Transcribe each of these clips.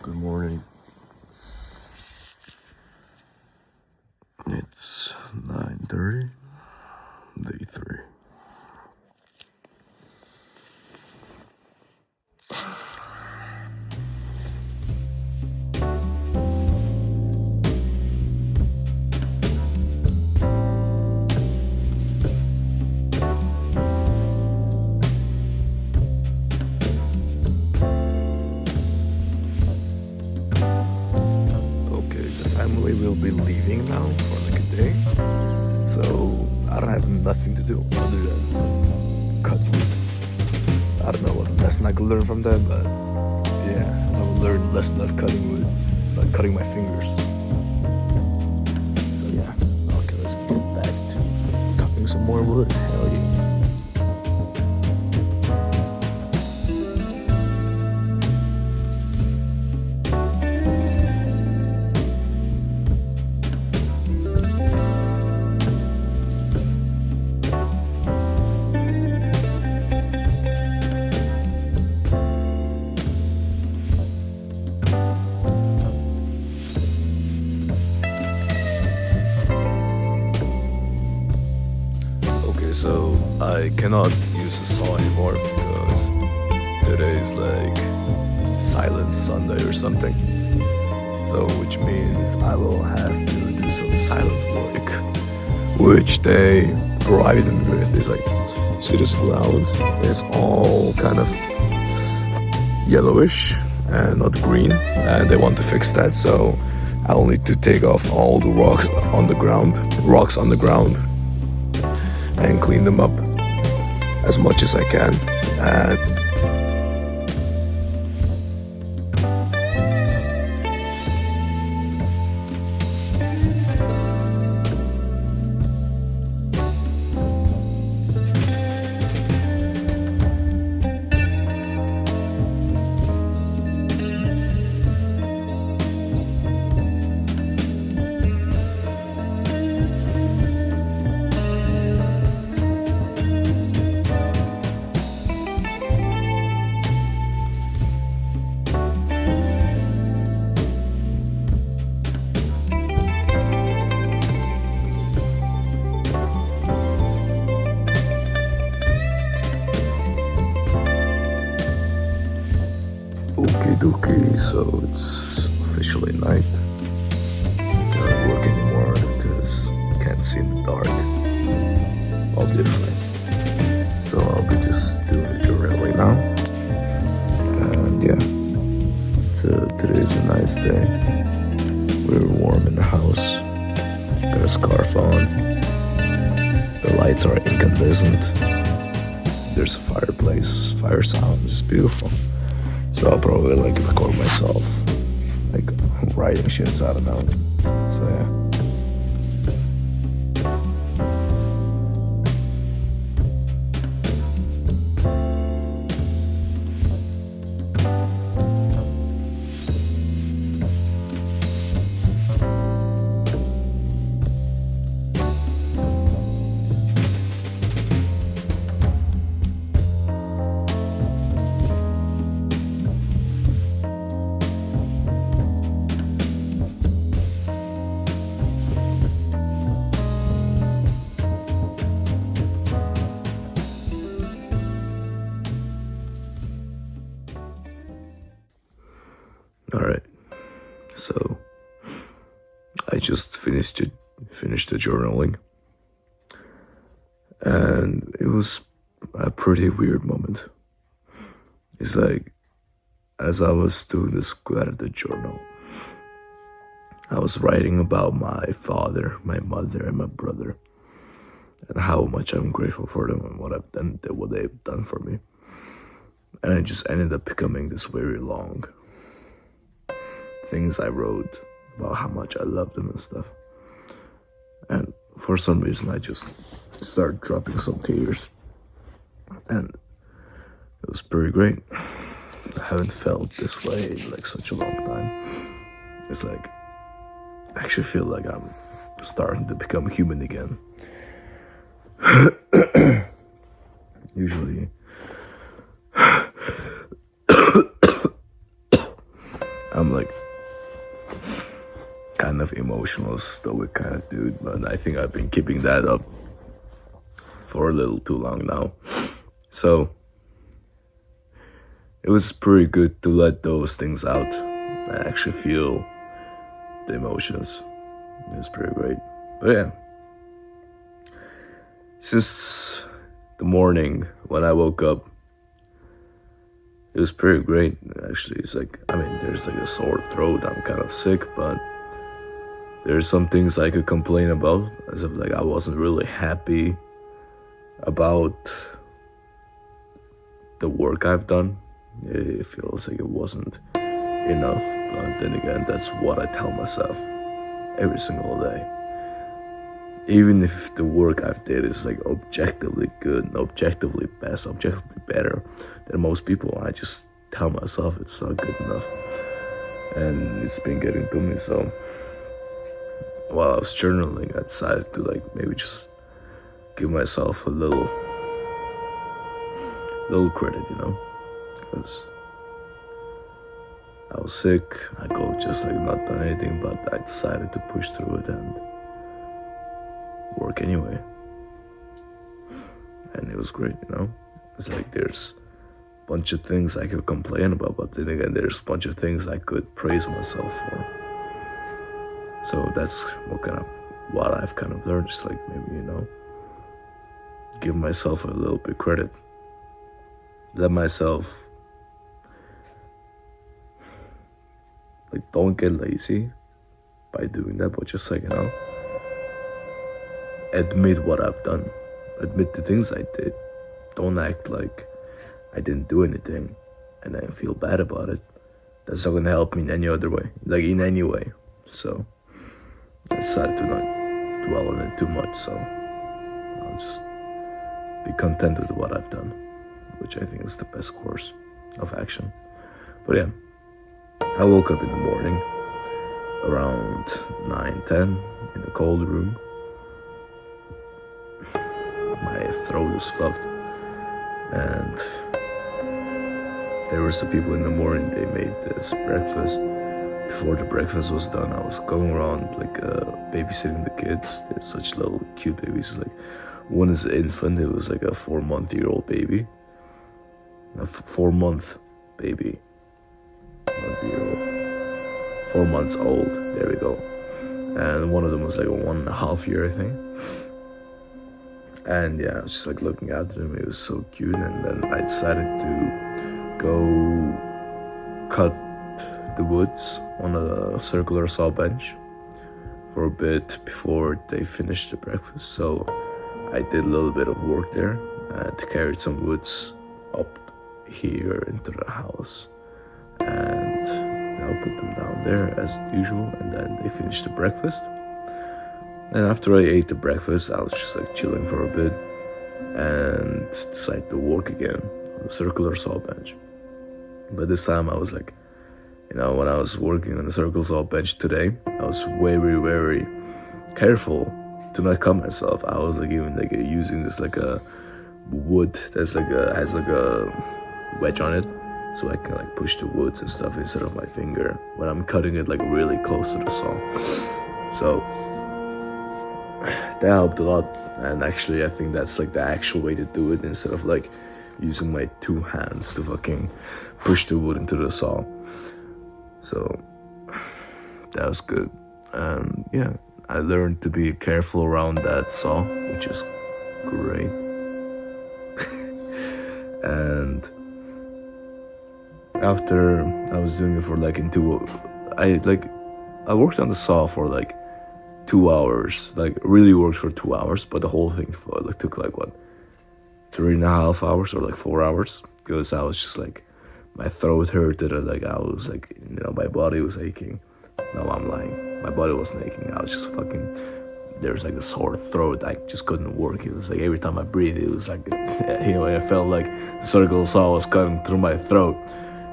Good morning. It's 9:30, day 3. Okay, the family will be leaving now for like a day. So I don't have nothing to do other than cut wood. I don't know what lesson I could learn from that, but yeah, I will learn lesson of cutting wood, like cutting my fingers. So yeah, okay, let's get back to cutting some more wood. Hell yeah. So I cannot use a saw anymore because today is like Silent Sunday or something. So which means I will have to do some silent work, which they provided me with. It's like, see this ground is all kind of yellowish and not green, and they want to fix that. So I'll need to take off all the rocks on the ground, and clean them up as much as I can. And okay, so it's officially night. Can't work anymore because can't see in the dark, obviously. So I'll be just doing the journaling now. And yeah, today is a nice day. We're warm in the house. Got a scarf on. The lights are incandescent. There's a fireplace. Fire sounds. It's beautiful. So I'll probably like record myself like writing shits, I don't know. So yeah. Alright, so I just finished the journaling, and it was a pretty weird moment. It's like, as I was doing the gratitude journal, I was writing about my father, my mother, and my brother, and how much I'm grateful for them and what they've done for me. And it just ended up becoming this very long things I wrote about how much I love them and stuff. And for some reason I just started dropping some tears, and it was pretty great. I haven't felt this way in like such a long time. It's like, I actually feel like I'm starting to become human again. Usually I'm like kind of emotional, stoic kind of dude, but I think I've been keeping that up for a little too long now. So it was pretty good to let those things out and actually feel the emotions. It was pretty great. But yeah, since the morning when I woke up, it was pretty great. Actually, it's like, I mean, there's like a sore throat, I'm kind of sick, but there's some things I could complain about, as if like I wasn't really happy about the work I've done. It feels like it wasn't enough, but then again, that's what I tell myself every single day. Even if the work I've did is like objectively good, objectively best, objectively better than most people, I just tell myself it's not good enough. And it's been getting to me, so while I was journaling, I decided to like maybe just give myself a little credit, you know, because I was sick. I could have just like not done anything, but I decided to push through it and work anyway. And it was great, you know. It's like there's a bunch of things I could complain about, but then again, there's a bunch of things I could praise myself for. So that's what I've kind of learned. Just like maybe, you know, give myself a little bit credit. Let myself, like, don't get lazy by doing that, but just like, you know, admit what I've done. Admit the things I did. Don't act like I didn't do anything and then feel bad about it. That's not gonna help me in any other way, like in any way. So I decided to not dwell on it too much, so I'll just be content with what I've done, which I think is the best course of action. But yeah, I woke up in the morning around 9-10 in a cold room. My throat was fucked, and there were some people in the morning. They made this breakfast. Before the breakfast was done, I was going around like babysitting the kids. They're such little cute babies. Like, one is an infant. It was like a 4-month-old baby. A 4-month baby. Not year old. 4 months old. There we go. And one of them was like a 1.5 year, I think. And yeah, I was just like looking after him. It was so cute. And then I decided to go cut the woods on a circular saw bench for a bit before they finished the breakfast. So I did a little bit of work there and carried some woods up here into the house and, you know, put them down there as usual. And then they finished the breakfast. And after I ate the breakfast, I was just like chilling for a bit and decided to work again on the circular saw bench. But this time I was like, you know, when I was working on the circular saw bench today, I was very, very careful to not cut myself. I was like even like using this like a wood that's like has like a wedge on it, so I can like push the woods and stuff instead of my finger when I'm cutting it like really close to the saw. So that helped a lot, and actually I think that's like the actual way to do it instead of like using my 2 hands to fucking push the wood into the saw. So that was good. And yeah, I learned to be careful around that saw, which is great. And after I was doing it for like I worked on the saw for like 2 hours, like really worked for 2 hours, but the whole thing took like what, 3.5 hours or like 4 hours, because I was just like, my throat hurted, and like I was like, you know, my body was aching. No, I'm lying. My body wasn't aching. I was just fucking, there was like a sore throat. I just couldn't work. It was like every time I breathed, it was like, you know, I felt like the circular saw was cutting through my throat.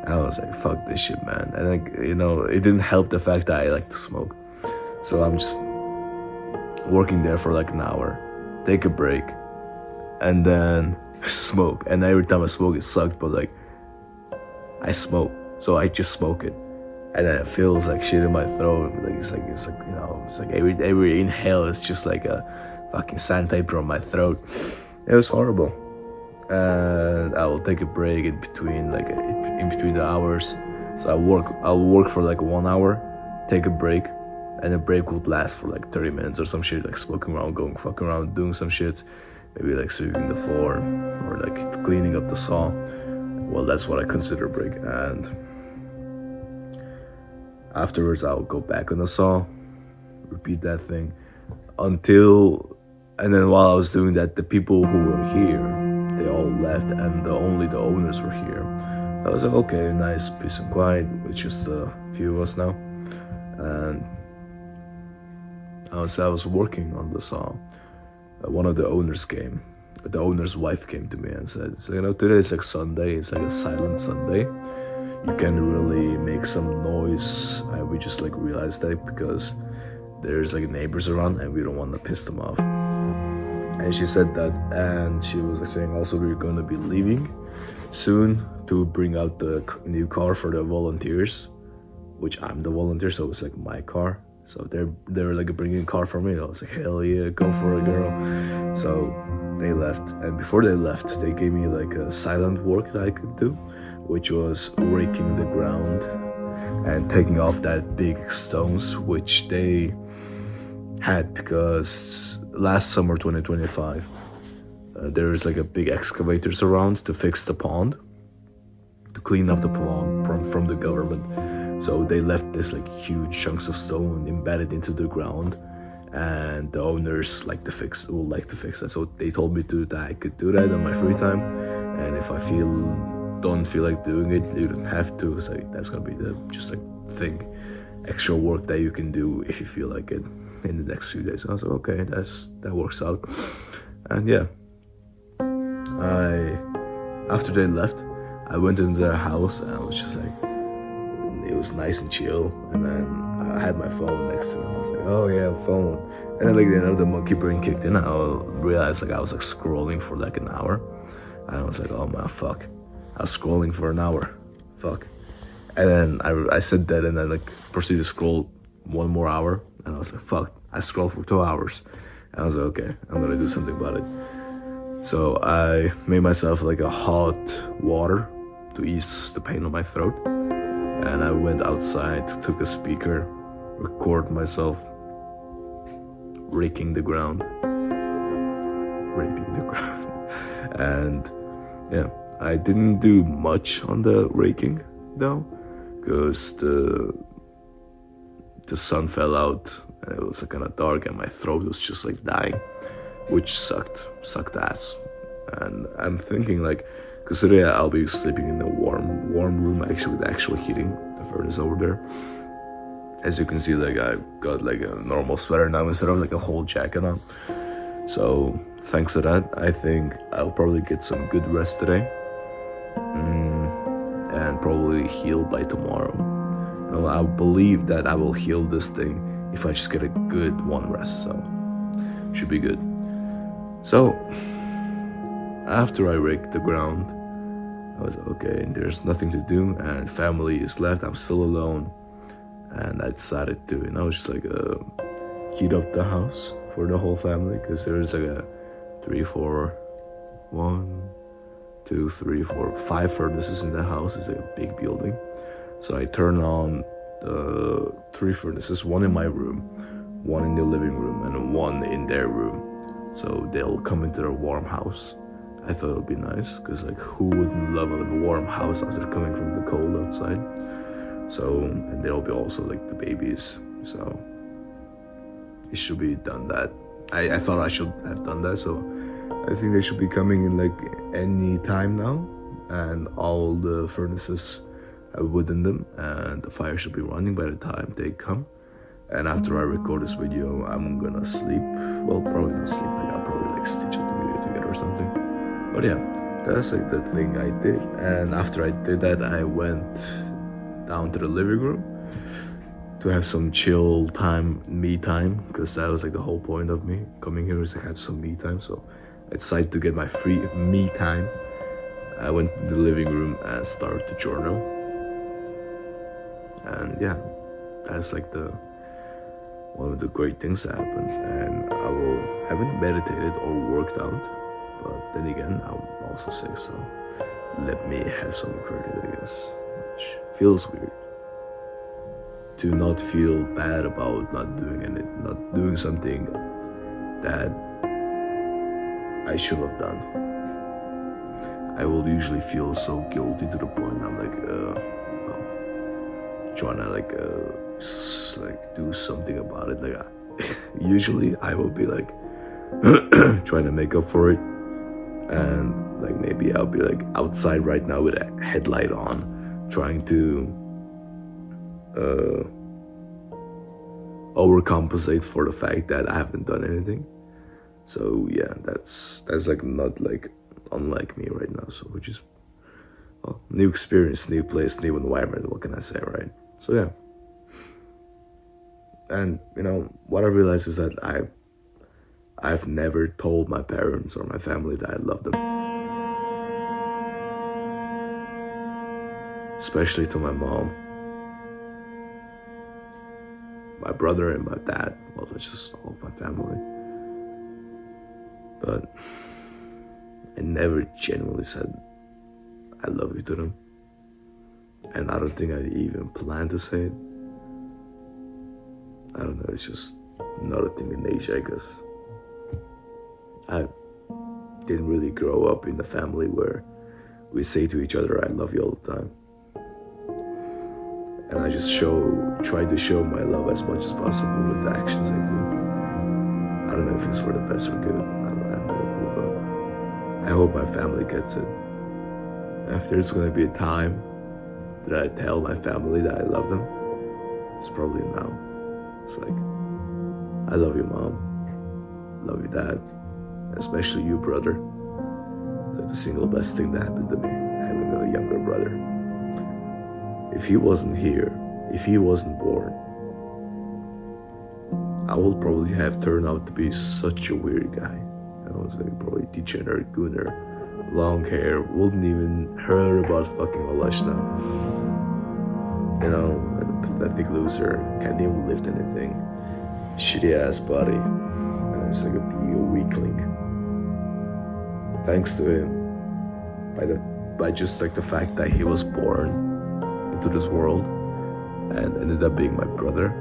And I was like, fuck this shit, man. And like, you know, it didn't help the fact that I like to smoke. So I'm just working there for like an hour, take a break, and then smoke. And every time I smoke, it sucked, but like, I smoke, so I just smoke it. and then it feels like shit in my throat. It's like you know, it's like every inhale is just like a fucking sandpaper on my throat. It was horrible. And I will take a break in between the hours. So I'll work for like 1 hour, take a break, and the break would last for like 30 minutes or some shit, like smoking around, going fucking around, doing some shit, maybe like sweeping the floor or like cleaning up the saw. Well, that's what I consider a break. And afterwards I'll go back on the saw, repeat that thing and then while I was doing that, the people who were here, they all left, and only the owners were here. I was like, okay, nice, peace and quiet. It's just a few of us now. And I was working on the saw. One of the owners came. The owner's wife came to me and said, so, you know, today is like Sunday. It's like a silent Sunday. You can really make some noise. And we just like realized that because there's like neighbors around and we don't want to piss them off. And she said that, and she was saying also we're going to be leaving soon to bring out the new car for the volunteers, which I'm the volunteer, so it's like my car. So they're like bringing a car for me. I was like, hell yeah, go for it, girl. So they left, and before they left, they gave me like a silent work that I could do, which was raking the ground and taking off that big stones, which they had because last summer 2025 there's like a big excavators around to fix the pond, to clean up the pond from the government. So they left this like huge chunks of stone embedded into the ground, and the owners would like to fix that. So they told me that I could do that on my free time, and if I don't feel like doing it, you don't have to. So that's gonna be the just like thing, extra work that you can do if you feel like it in the next few days. I was like, okay, that works out. And yeah, after they left, I went into their house and I was just like, it was nice and chill. And then I had my phone next to me. I was like, oh yeah, phone. And then like, you know, the monkey brain kicked in. I realized like I was like scrolling for like an hour. And I was like, oh man, fuck. I was scrolling for an hour. Fuck. And then I said that, and then like proceeded to scroll 1 more hour. And I was like, fuck. I scrolled for 2 hours. And I was like, okay, I'm gonna do something about it. So I made myself like a hot water to ease the pain on my throat. And I went outside, took a speaker, record myself raking the ground. And yeah, I didn't do much on the raking though, because the sun fell out and it was like kind of dark and my throat was just like dying, which sucked ass. And I'm thinking like, because today I'll be sleeping in the warm room, actually with actual heating, the furnace over there. As you can see, like I've got like a normal sweater now instead of like a whole jacket on. So thanks to that, I think I'll probably get some good rest today, and probably heal by tomorrow. Well, I believe that I will heal this thing if I just get a good one rest, so should be good. So after I raked the ground, I was okay, there's nothing to do and family is left, I'm still alone. And I decided to, just like heat up the house for the whole family, because there's like a 5 furnaces in the house. It's like a big building. So I turn on the 3 furnaces, 1 in my room, 1 in the living room, and 1 in their room. So they'll come into their warm house. I thought it would be nice, because like who wouldn't love a warm house after coming from the cold outside? So, and there'll be also like the babies. So it should be done that. I thought I should have done that. So I think they should be coming in like any time now. And all the furnaces have wood in them. And the fire should be running by the time they come. And after I record this video, I'm gonna sleep. Well, probably not sleep. Like I'll probably like stitch up the video together or something. But yeah, that's like the thing I did. And after I did that, I went down to the living room to have some chill time, me time, because that was like the whole point of me coming here, is I had some me time. So I decided to get my free me time. I went to the living room and started to journal. And yeah, that's like the one of the great things that happened. And haven't meditated or worked out, but then again, I'm also sick, so let me have some credit, I guess, which feels weird. To not feel bad about not doing something that I should have done. I will usually feel so guilty to the point I'm like, trying to like do something about it. Like, usually I will be like trying to make up for it, and like maybe I'll be like outside right now with a headlight on, trying to overcompensate for the fact that I haven't done anything. So yeah, that's like not like unlike me right now. So which is new experience, new place, new environment. What can I say, right? So yeah. And what I realized is that I've never told my parents or my family that I love them. Especially to my mom. My brother and my dad, well, it's just all of my family. But I never genuinely said I love you to them. And I don't think I even plan to say it. I don't know, it's just not a thing in Asia, I guess. I didn't really grow up in a family where we say to each other, I love you all the time. And I just try to show my love as much as possible with the actions I do. I don't know if it's for the best or good. I have no clue, but I hope my family gets it. If there's gonna be a time that I tell my family that I love them, it's probably now. It's like, I love you, Mom. Love you, Dad. Especially you, brother. It's like the single best thing that happened to me, having a younger brother. If he wasn't here, if he wasn't born, I would probably have turned out to be such a weird guy. I was like probably degenerate, gooner, long hair, wouldn't even heard about fucking Olešna. A pathetic loser, can't even lift anything. Shitty ass body. And it's like a weakling. Thanks to him, by just like the fact that he was born into this world and ended up being my brother,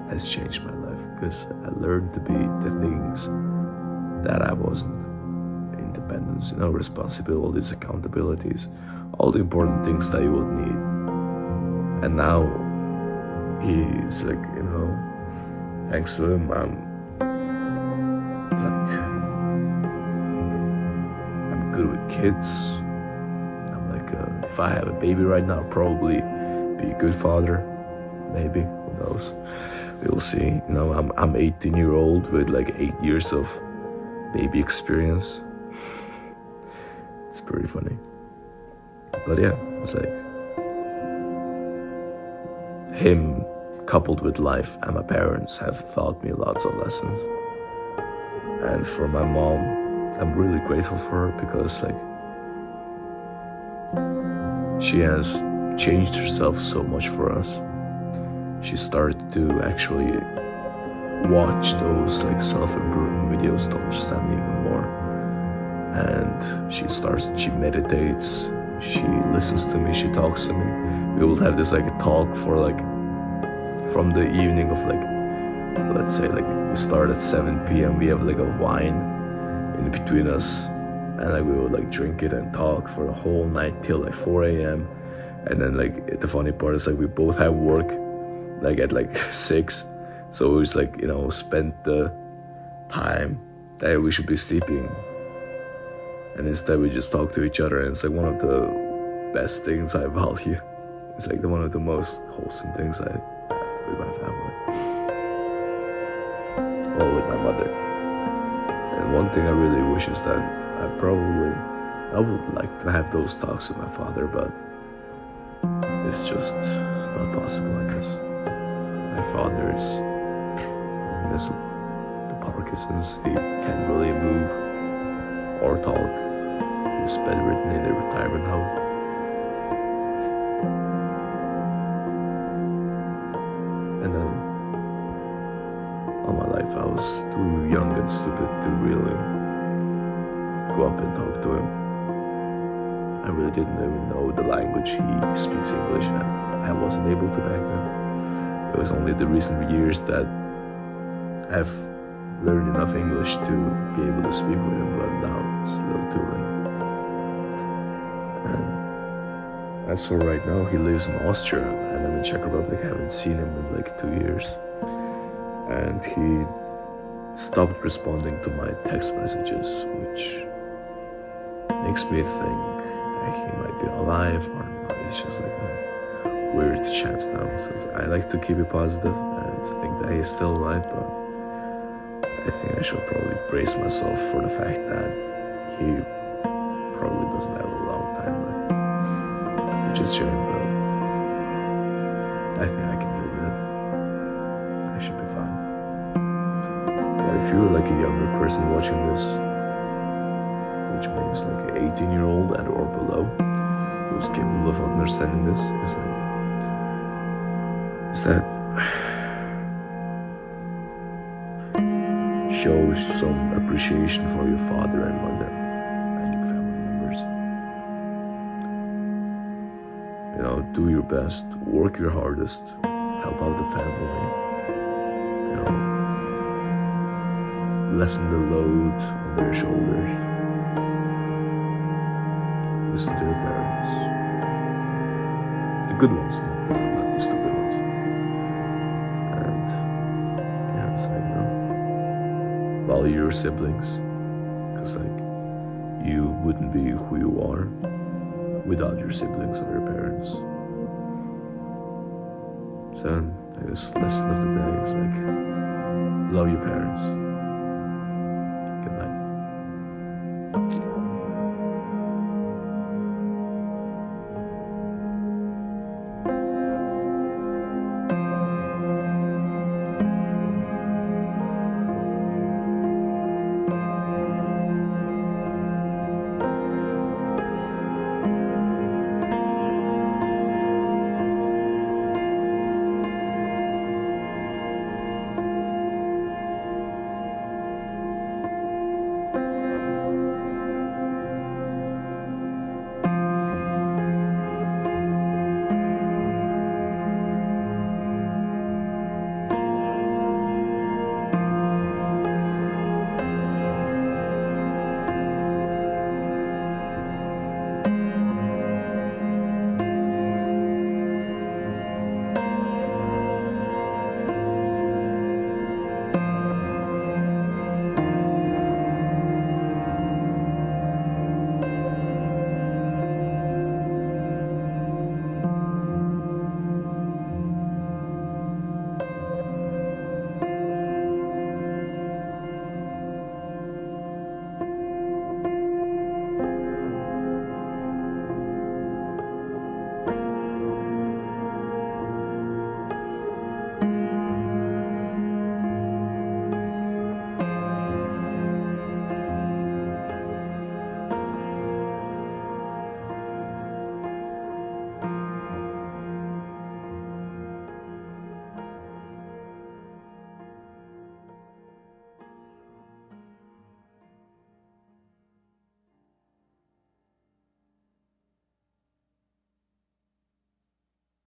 has changed my life, because I learned to be the things that I wasn't. Independence, responsibilities, accountabilities, all the important things that you would need. And now he's like, thanks to him, I'm good with kids. I'm like, if I have a baby right now, I'll probably be a good father. Maybe, who knows? We'll see. I'm 18-year-old with like 8 years of baby experience. It's pretty funny. But yeah, it's like him coupled with life and my parents have taught me lots of lessons. And for my mom, I'm really grateful for her, because like she has changed herself so much for us. She started to actually watch those like self-improvement videos to understand me even more. And she meditates, she listens to me, she talks to me. We will have this like a talk for like from the evening of like, let's say like we start at 7 p.m. we have like a wine in between us, and like we would like drink it and talk for the whole night till like 4 a.m. And then like the funny part is like we both have work like at like 6, so we just like spend the time that we should be sleeping, and instead we just talk to each other. And it's like one of the best things I value. It's like one of the most wholesome things I have with my family, or with my mother. And one thing I really wish is that I would like to have those talks with my father, but it's just not possible, I guess. My father is, he has the Parkinson's, he can't really move or talk. He's bedridden in a retirement home. And then all my life I was too young and stupid to really go up and talk to him. I really didn't even know the language. He speaks English and I wasn't able to back then. It was only the recent years that I've learned enough English to be able to speak with him, but now it's a little too late. And as for right now, he lives in Austria and I'm in Czech Republic. I haven't seen him in like 2 years. And he stopped responding to my text messages, which makes me think that he might be alive or not. It's just like a weird chance now. So I like to keep it positive and think that he's still alive, but I think I should probably brace myself for the fact that he probably doesn't have a long time left. Which is a shame, but I think I can deal with it. I should be fine. But if you're like a younger person watching this, which means like an 18-year-old and or below, who's capable of understanding this, is that show some appreciation for your father and mother and your family members. You know, do your best, work your hardest, help out the family, you know, lessen the load on their shoulders. Listen to your parents. The good ones, not the stupid ones. And yeah, it's like, you know, value your siblings, because like you wouldn't be who you are without your siblings or your parents. So I guess lesson of the day is like, love your parents. Good night.